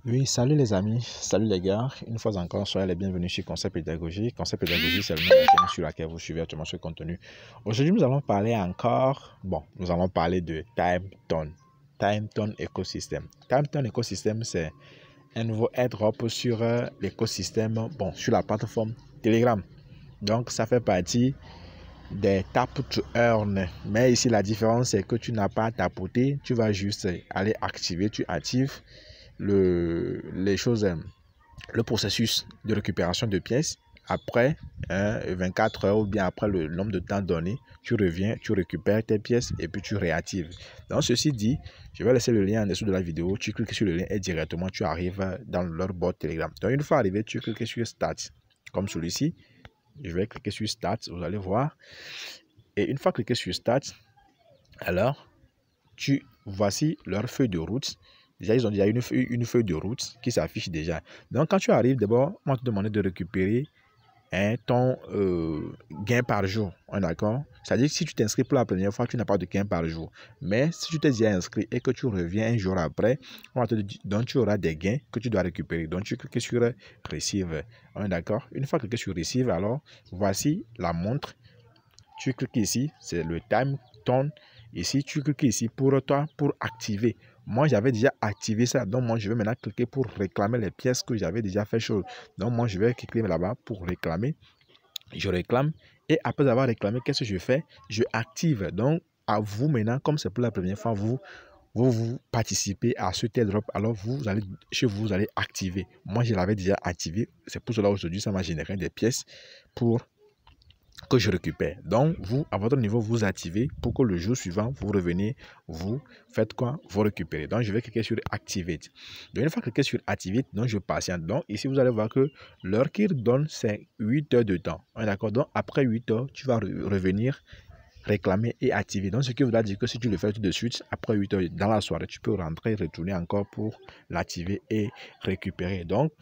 Oui, salut les amis, salut les gars. Une fois encore, soyez les bienvenus sur Concept Pédagogie. Concept Pédagogie, c'est le nom de la chaîne sur laquelle vous suivez actuellement ce contenu. Aujourd'hui, nous allons parler encore, nous allons parler de TimeTone. TimeTone Ecosystem. TimeTone Ecosystem, c'est un nouveau airdrop sur l'écosystème, sur la plateforme Telegram. Donc, ça fait partie des tap to earn. Mais ici, la différence, c'est que tu n'as pas à tapoter, tu vas juste aller activer, tu actives le processus de récupération de pièces. Après 24 heures ou bien après le nombre de temps donné, tu reviens, tu récupères tes pièces et puis tu réactives. Donc ceci dit, je vais laisser le lien en dessous de la vidéo. Tu cliques sur le lien et directement tu arrives dans leur bot Telegram. Donc une fois arrivé, tu cliques sur Start comme celui-ci. Je vais cliquer sur Start, vous allez voir. Et une fois cliqué sur Start, alors voici leur feuille de route. Déjà, ils ont déjà une feuille de route qui s'affiche déjà. Donc, quand tu arrives, d'abord, on va te demander de récupérer ton gain par jour. D'accord? C'est-à-dire que si tu t'inscris pour la première fois, tu n'as pas de gain par jour. Mais si tu t'es déjà inscrit et que tu reviens un jour après, on va te dire, donc tu auras des gains que tu dois récupérer. Donc, tu cliques sur Receive. D'accord? Une fois cliqué sur Receive, alors, voici la montre. Tu cliques ici, c'est le TimeTone. Ici, tu cliques ici pour activer. Moi, j'avais déjà activé ça. Donc, moi, je vais maintenant cliquer pour réclamer les pièces que j'avais déjà fait chose. Donc, moi, je vais cliquer là-bas pour réclamer. Je réclame. Et après avoir réclamé, qu'est-ce que je fais? Je active. Donc, à vous maintenant, comme c'est pour la première fois, vous participez à ce airdrop, alors vous allez chez vous, vous allez activer. Moi, je l'avais déjà activé. C'est pour cela aujourd'hui, ça m'a généré des pièces pour que je récupère. Donc, vous, à votre niveau, vous activez pour que le jour suivant, vous revenez, vous faites quoi? Vous récupérez. Donc, je vais cliquer sur Activate. Donc, une fois cliqué sur Activate, donc je patiente. Donc, ici, vous allez voir que l'heure qu'il donne, c'est 8 heures de temps. D'accord? Donc, après 8 heures, tu vas revenir réclamer et activer. Donc, ce qui voudra dire que si tu le fais tout de suite, après 8 heures dans la soirée, tu peux rentrer, retourner encore pour l'activer et récupérer. Donc,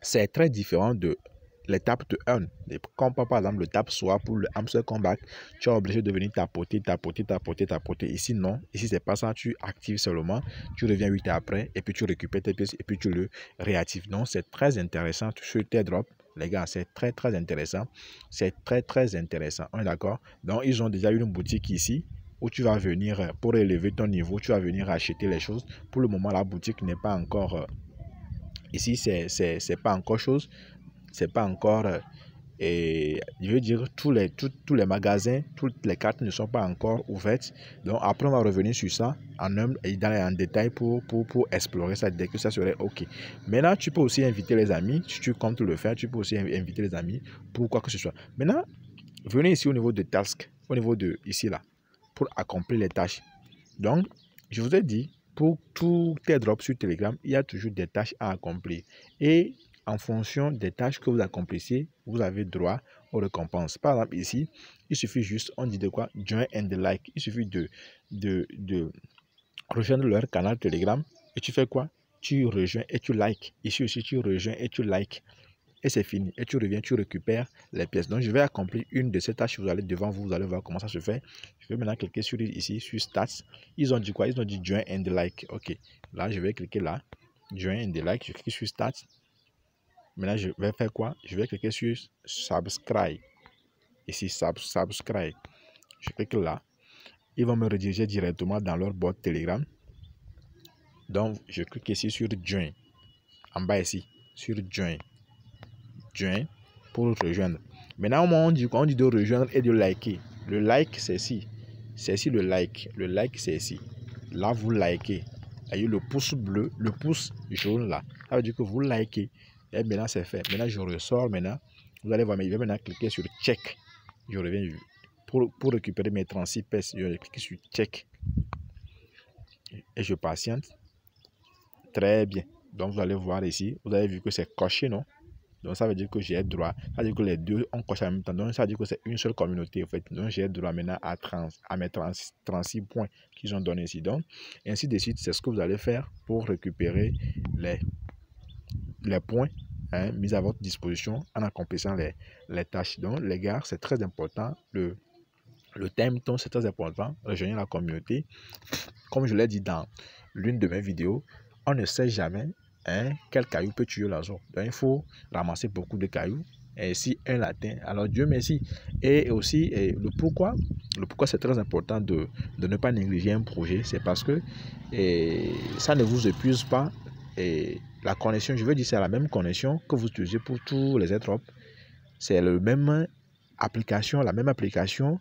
c'est très différent de les tap to earn. Comme par exemple le tap soit pour le hamster comeback, tu es obligé de venir tapoter. Ici, non. Ici, c'est pas ça. Tu actives seulement. Tu reviens 8 heures après et puis tu récupères tes pièces et puis tu le réactives. Donc, c'est très intéressant. Ce airdrop, les gars, c'est très intéressant. C'est très intéressant. On est d'accord? Donc, ils ont déjà une boutique ici où tu vas venir pour élever ton niveau. Tu vas venir acheter les choses. Pour le moment, la boutique n'est pas encore... ici, c'est pas encore chose. C'est pas encore et je veux dire tous les magasins, toutes les cartes ne sont pas encore ouvertes. Donc après on va revenir sur ça en détail pour explorer ça dès que ça serait ok. Maintenant tu peux aussi inviter les amis si tu comptes le faire. Tu peux aussi inviter les amis pour quoi que ce soit. Maintenant venez ici au niveau de task, au niveau de ici là pour accomplir les tâches. Donc je vous ai dit pour tout airdrop sur Telegram, il y a toujours des tâches à accomplir. Et en fonction des tâches que vous accomplissez, vous avez droit aux récompenses. Par exemple, ici, il suffit juste, on dit de quoi? Join and like. Il suffit de rejoindre leur canal Telegram et tu fais quoi? Tu rejoins et tu likes. Ici aussi, tu rejoins et tu likes. Et c'est fini. Et tu reviens, tu récupères les pièces. Donc, je vais accomplir une de ces tâches. Vous allez devant vous, vous allez voir comment ça se fait. Je vais maintenant cliquer sur ici, sur Stats. Ils ont dit quoi? Ils ont dit Join and like. OK. Là, je vais cliquer là. Join and like. Je clique sur Stats. Maintenant, je vais faire quoi? Je vais cliquer sur Subscribe. Ici, Subscribe. Je clique là. Ils vont me rediriger directement dans leur bot Telegram. Donc, je clique ici sur Join. En bas ici, sur Join. Join pour rejoindre. Maintenant, on dit quoi? On dit de rejoindre et de liker. Le like, c'est ici. C'est ici le like. Le like, c'est ici. Là, vous likez. Voyez le pouce bleu, le pouce jaune là. Ça veut dire que vous likez. Et maintenant, c'est fait. Maintenant, je ressors maintenant. Vous allez voir, mais je vais maintenant cliquer sur check. Je reviens pour récupérer mes 36 pièces. Je vais cliquer sur check. Et je patiente. Très bien. Donc, vous allez voir ici. Vous avez vu que c'est coché, non? Donc, ça veut dire que j'ai droit. Ça veut dire que les deux ont coché en même temps. Donc, ça veut dire que c'est une seule communauté, en fait. Donc, j'ai droit maintenant à mes 36 points qu'ils ont donnés ici. Donc, ainsi de suite, c'est ce que vous allez faire pour récupérer les points mis à votre disposition en accomplissant les tâches. Donc, les gars, c'est très important. Le TimeTone, c'est très important. Rejoignez la communauté. Comme je l'ai dit dans l'une de mes vidéos, on ne sait jamais quel caillou peut tuer l'oiseau. Donc, il faut ramasser beaucoup de cailloux. Et si elle atteint, alors Dieu merci. Et aussi, le pourquoi c'est très important de ne pas négliger un projet, c'est parce que ça ne vous épuise pas. Et la connexion, je veux dire, c'est la même connexion que vous utilisez pour tous les airdrops. C'est la même application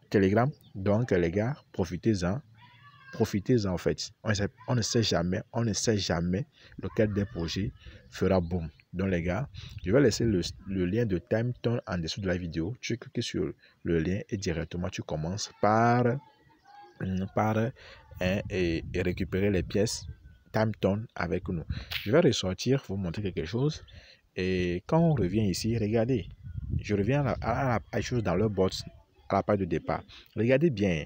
Telegram. Donc, les gars, profitez-en. Profitez-en en fait. On ne sait jamais lequel des projets fera boom. Donc les gars, je vais laisser le lien de TimeTone en dessous de la vidéo. Tu cliques sur le lien et directement tu commences par et récupérer les pièces TimeTone avec nous. Je vais ressortir, vous montrer quelque chose. Et quand on revient ici, regardez, je reviens à la chose dans le bot, à la page de départ. Regardez bien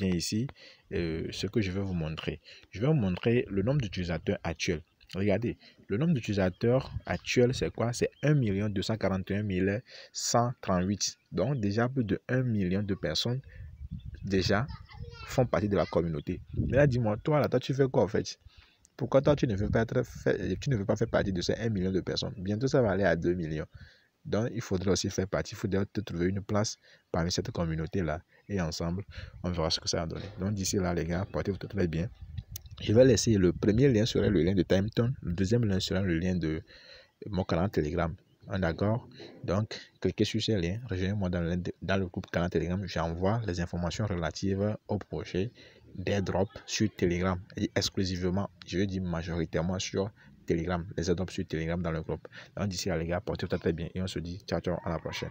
ici ce que je vais vous montrer. Je vais vous montrer le nombre d'utilisateurs actuels. Regardez, le nombre d'utilisateurs actuels, c'est quoi? C'est 1 241 138. Donc, déjà plus de 1 million de personnes déjà font partie de la communauté. Mais là, dis-moi, toi, tu fais quoi en fait? Pourquoi toi, tu ne veux pas faire partie de ces 1 million de personnes? Bientôt, ça va aller à 2 millions. Donc, il faudrait aussi faire partie, il faudrait te trouver une place parmi cette communauté-là. Et ensemble, on verra ce que ça va donner. Donc, d'ici là, les gars, portez-vous très bien. Je vais laisser le premier lien sera le lien de TimeTone. Le deuxième lien sera le lien de mon canal Telegram. D'accord? Donc, cliquez sur ces liens. Rejoignez-moi dans le groupe canal Telegram. J'envoie les informations relatives au projet d'airdrop sur Telegram. Et exclusivement, je veux dire majoritairement sur Telegram. Les airdrops sur Telegram dans le groupe. Donc, d'ici là, les gars, portez-vous très bien. Et on se dit ciao, ciao, à la prochaine.